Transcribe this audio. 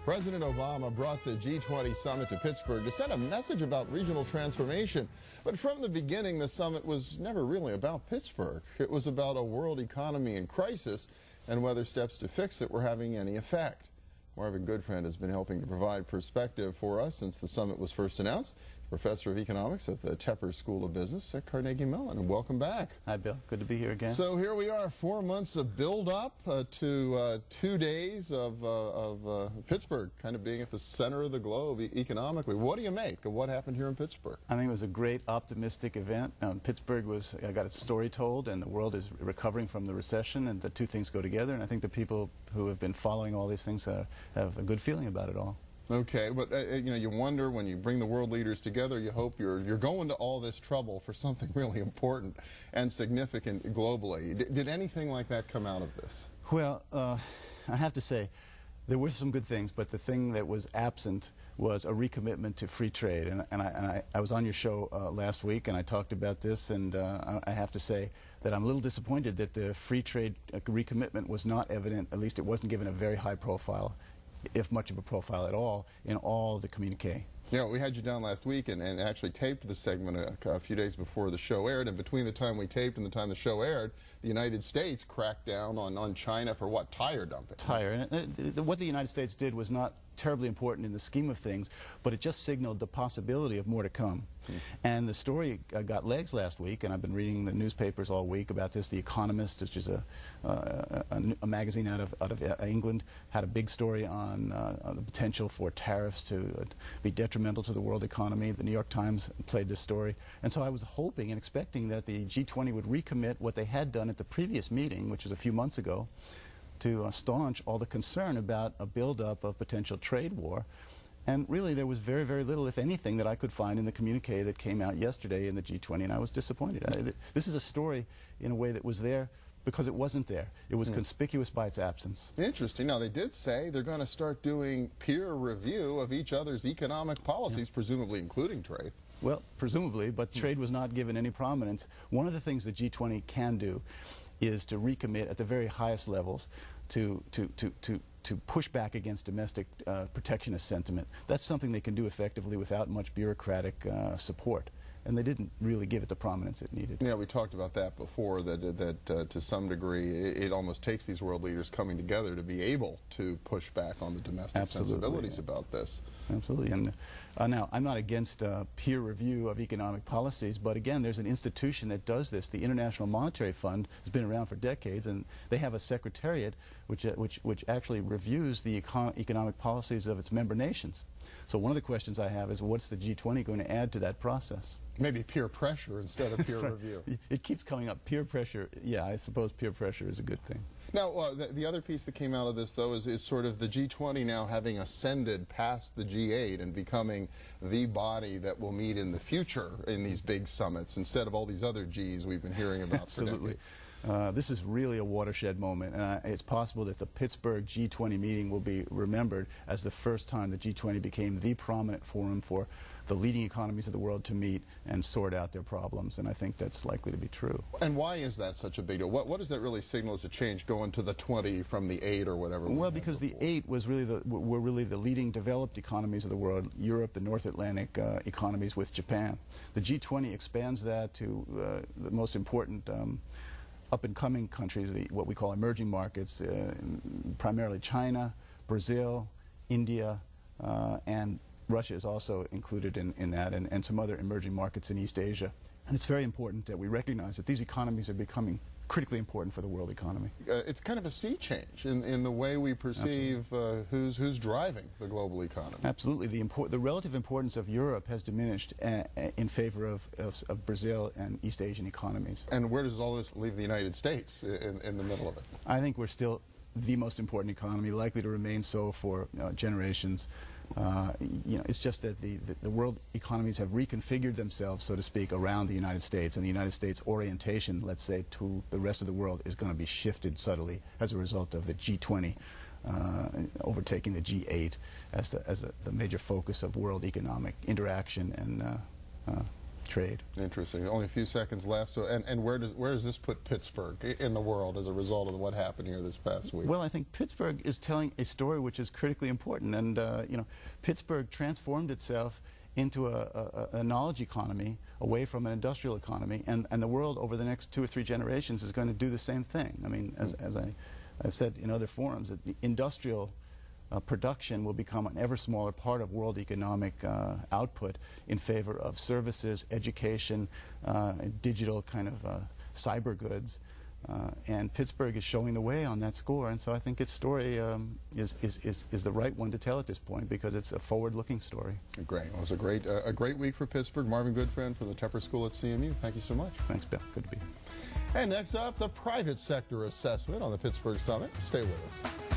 President Obama brought the G20 summit to Pittsburgh to send a message about regional transformation. But from the beginning, the summit was never really about Pittsburgh. It was about a world economy in crisis and whether steps to fix it were having any effect. Marvin Goodfriend has been helping to provide perspective for us since the summit was first announced. Professor of Economics at the Tepper School of Business at Carnegie Mellon, and welcome back. Hi, Bill. Good to be here again. So here we are, 4 months of build-up to 2 days of Pittsburgh kind of being at the center of the globe economically. What do you make of what happened here in Pittsburgh? I think it was a great, optimistic event. Pittsburgh got its story told, and the world is recovering from the recession, and the two things go together. And I think the people who have been following all these things have a good feeling about it all. Okay, but you know, you wonder when you bring the world leaders together, you hope you're going to all this trouble for something really important and significant globally. Did anything like that come out of this? Well, I have to say, there were some good things, but the thing that was absent was a recommitment to free trade. And I was on your show last week, and I talked about this, and I have to say that I'm a little disappointed that the free trade recommitment was not evident, at least it wasn't given a very high profile, if much of a profile at all, in all the communique. Yeah, we had you down last week and actually taped the segment a few days before the show aired, and between the time we taped and the time the show aired, the United States cracked down on China for what? Tire dumping. Tire. And what the United States did was not terribly important in the scheme of things, but it just signaled the possibility of more to come. And the story got legs last week, and I've been reading the newspapers all week about this. The Economist, which is a magazine out of England, had a big story on the potential for tariffs to be detrimental to the world economy. The New York Times played this story. And so I was hoping and expecting that the G20 would recommit what they had done at the previous meeting, which was a few months ago, to staunch all the concern about a buildup of potential trade war. And really there was very, very little, if anything, that I could find in the communique that came out yesterday in the G20, and I was disappointed. This is a story in a way that was there because it wasn't there. It was conspicuous by its absence. Interesting. Now, they did say they're going to start doing peer review of each other's economic policies, presumably including trade. Well, presumably, but trade was not given any prominence. One of the things the G20 can do is to recommit at the very highest levels to push back against domestic protectionist sentiment. That's something they can do effectively without much bureaucratic support. And they didn't really give it the prominence it needed. Yeah, we talked about that before, that to some degree it almost takes these world leaders coming together to be able to push back on the domestic sensibilities about this. Absolutely. And now, I'm not against peer review of economic policies, but again, there's an institution that does this. The International Monetary Fund has been around for decades, and they have a secretariat which actually reviews the economic policies of its member nations. So one of the questions I have is, what's the G20 going to add to that process? Maybe peer pressure instead of peer review. It keeps coming up. Peer pressure, yeah, I suppose peer pressure is a good thing. Now, the other piece that came out of this, though, is sort of the G20 now having ascended past the G8 and becoming the body that will meet in the future in these big summits instead of all these other Gs we've been hearing about for decades. This is really a watershed moment, and it's possible that the Pittsburgh G20 meeting will be remembered as the first time the G20 became the prominent forum for the leading economies of the world to meet and sort out their problems, and I think that's likely to be true. And why is that such a big deal? What does that really signal as a change going to the 20 from the 8 or whatever? Well, because the 8 was were really the leading developed economies of the world, Europe, the North Atlantic economies with Japan. The G20 expands that to the most important up-and-coming countries, what we call emerging markets, primarily China, Brazil, India, and Russia is also included in that, and some other emerging markets in East Asia. And it's very important that we recognize that these economies are becoming critically important for the world economy. It's kind of a sea change in the way we perceive who's driving the global economy. Absolutely. The relative importance of Europe has diminished in favor of Brazil and East Asian economies. And where does all this leave the United States in the middle of it? I think we're still the most important economy, likely to remain so for generations. You know, it's just that the world economies have reconfigured themselves, so to speak, around the United States, and the United States orientation, let's say, to the rest of the world is going to be shifted subtly as a result of the G20 overtaking the G8 as the major focus of world economic interaction and trade. Interesting. Only a few seconds left. So, and where does this put Pittsburgh in the world as a result of what happened here this past week? Well, I think Pittsburgh is telling a story which is critically important, and you know, Pittsburgh transformed itself into a knowledge economy away from an industrial economy, and the world over the next 2 or 3 generations is going to do the same thing. I mean, as I've said in other forums, that the industrial production will become an ever smaller part of world economic output in favor of services, education, digital kind of cyber goods. And Pittsburgh is showing the way on that score, and so I think its story is the right one to tell at this point, because it's a forward-looking story. Great. Well, it was a great week for Pittsburgh. Marvin Goodfriend from the Tepper School at CMU. Thank you so much. Thanks, Bill. Good to be here. And next up, the private sector assessment on the Pittsburgh Summit. Stay with us.